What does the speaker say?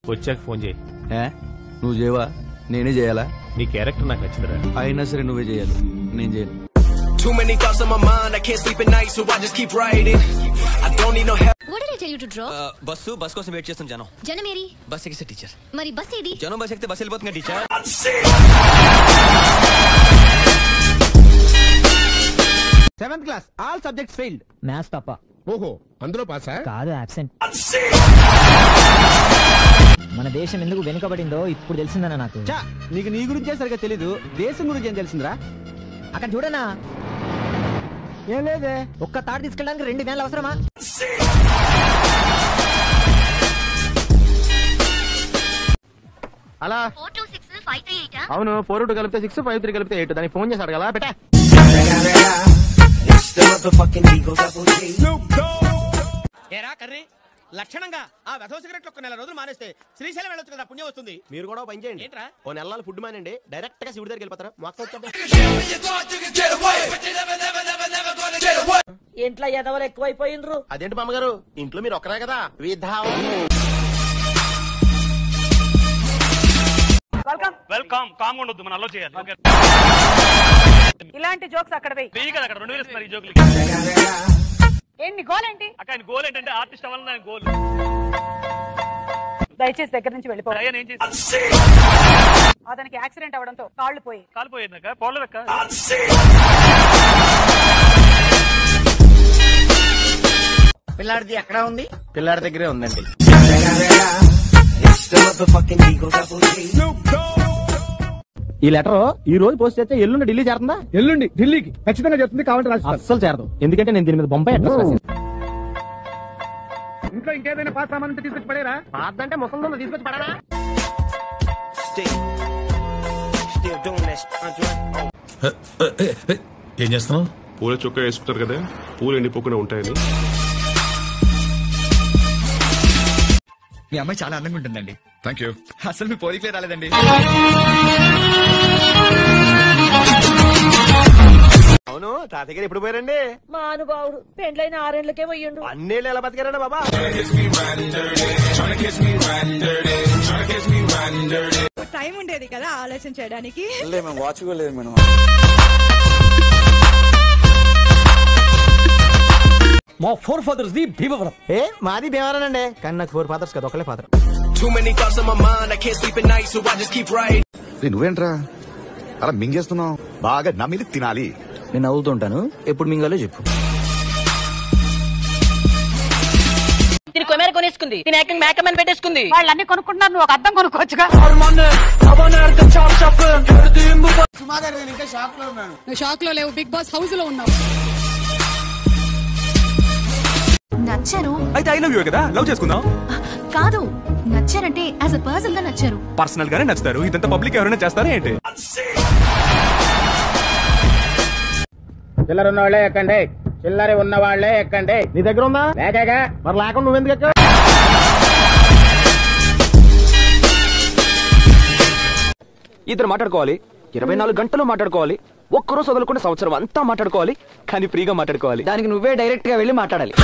వచ్చాక ఫోన్ చేయి. నువ్వు చేయవా? నేనే చేయాలా? నీ క్యారెక్టర్ నాకు నచ్చిందిరా. అయినా సరే నువ్వే చేయాలి, నేను చేయను. Too many thoughts on my mind, I can't sleep at night, so I just keep writing. I don't need no help. What did I tell you to drop? Bus కోసం వెయిట్ చేస్తాను జనం. జనమేరి బస్ ఎక్కితే teacher. మరి bus ఏది? జనం bus ఎక్కితే bus వెళ్ళిపోతుంది teacher. 7th class all subjects failed. Maths తప్ప. ఓహో, అందులో పాసా? కాదు, అబ్సెంట్. మన దేశం ఎందుకు వెనుకబడిందో ఇప్పుడు తెలిసిందన్నా నాకు. నీకు నీ గురించే సరిగా తెలీదు, దేశం గురించి ఏం తెలిసిందిరా? అక్కడ చూడనా, ఏం లేదే. ఒక్క తాడు తీసుకెళ్ళడానికి 2 వేలు అవసరమా? అలా 4265338. అవును, 4 కలిపితే 6, 53 కలిపితే 8. దానికి ఫోన్ చేశాడు కదా, పెట్టా. ఏరా కర్రీ, లక్షణంగా ఆ వెధవ సిగరెట్లు ఒక 4 రోజులు మానేస్తే శ్రీశైలం వెళ్ళొచ్చు కదా, పుణ్యం వస్తుంది. మీరు కూడా పని చేయండి. ఏంట్రా? ఓ నెలలు ఫుడ్ మానండి, డైరెక్ట్ గా శివుడి దగ్గరికి వెళ్ళిపోతారు. ఇంట్లో ఎదవలు ఎక్కువైపోయినరు. అదేంటి మామగారు, ఇంట్లో మీరు ఒక్కరే కదా. వెల్కమ్. కామ్ ఉండొద్దు, మనం అలో చేయాలి. ఇలాంటి జోక్స్ అక్కడ వెయ్యి. అక్కడ 2000 ఇస్తున్నారు ఈ జోకులు. ఏంటి గోల్ ఏంటి? అక్కడ ఆయన గోల్ ఏంటంటే ఆర్టిస్ట్ అవ్వాలని ఆయన గోల్. దయచేసి దగ్గర నుంచి వెళ్ళిపోవాలి. ఏం చేసి అతనికి యాక్సిడెంట్ అవడంతో కాళ్ళు పోయిందాక పోలేదక్క. పిల్లాడిది ఎక్కడ ఉంది? పిల్లాడి దగ్గరే ఉందండి. ఈ లెటర్ ఈ రోజు పోస్ట్ చేస్తే ఎల్లుండి ఢిల్లీ చేరుతుందా? ఎల్లుండి ఢిల్లీకి ఖచ్చితంగా చెప్తుంది, కావాలంటే రాసి. అస్సలు చేరదు, ఎందుకంటే నేను దీని మీద బొంబాయి అడ్రస్ రాశాను. ఇంట్లో ఇంకేదైనా పాస్ సామాన్ తీసుకొచ్చి పడేరా? పాదంటే ముసలి తీసుకొచ్చి పడరా? ఏం చేస్తున్నావు? పూల చొక్కా వేసుకుంటారు కదా, పూలు ఎండిపోకుండా ఉంటాయని. మీ అమ్మాయి చాలా అందంగా ఉంటుందండి. Thank you. అసలు మీ పోలికలే రాలేదండి. అవును, తాతయ్య గారు ఎప్పుడు పోయారండి? మా అనుభావుడు పెండ్లైన 6 ఏళ్లకే పోయిండు. అన్నేళ్ళు ఎలా బతికారండి బాబా? టైం ఉండేది కదా ఆలోచన చేయడానికి. వాచుకోలేదు మేడం. మా 4 ఫాదర్స్ ది భీమవరం. మాది భీమవరనండి, కానీ నాకు 4 ఫాదర్స్ కదా, ఒకలే father. Too many thoughts on my mind, I can't sleep at night, so I just keep writing. నువ్వేంట్రా అలా మింగేస్తున్నావు? బాగా నమిలి తినాలి. నేను నవ్వుతుంటాను, ఎప్పుడు మింగాలో చెప్పు. తిని కొమేర కొనేసుకుంది, తిని యాక్టింగ్ మేకప్ అని పెట్టేసుకుంది. వాళ్ళన్నీ కొనుక్కుంటున్నారు, నువ్వు ఒక అద్దం కొనుక్కోవచ్చుగా. షాక్ లో లేవు, బిగ్ బాస్ హౌస్ లో ఉన్నావు. నచ్చారు అయితే ఐ లవ్ యూ కదా, లవ్ చేసుకుందాం. కాదు, నచ్చారంటే యాజ్ ఎ పర్సన్ గా నచ్చారు. పర్సనల్ గానే నచ్చుతారు, ఇదంతా పబ్లిక్ ఎవరైనా చేస్తారా ఏంటి? చిల్లర ఉన్న వాళ్ళే ఎక్కండి, చిల్లర ఉన్న వాళ్ళే ఎక్కండి. నీ దగ్గర ఉందా? లేకగా మరి లేకుండా నువ్వెందుకు ఎక్కావు? ఇద్దరు మాట్లాడుకోవాలి, 24 గంటలు మాట్లాడుకోవాలి, ఒక్కరోజు వదులుకున్న సంవత్సరం అంతా మాట్లాడుకోవాలి, కానీ ఫ్రీగా మాట్లాడుకోవాలి. దానికి నువ్వే డైరెక్ట్ గా వెళ్ళి మాట్లాడాలి.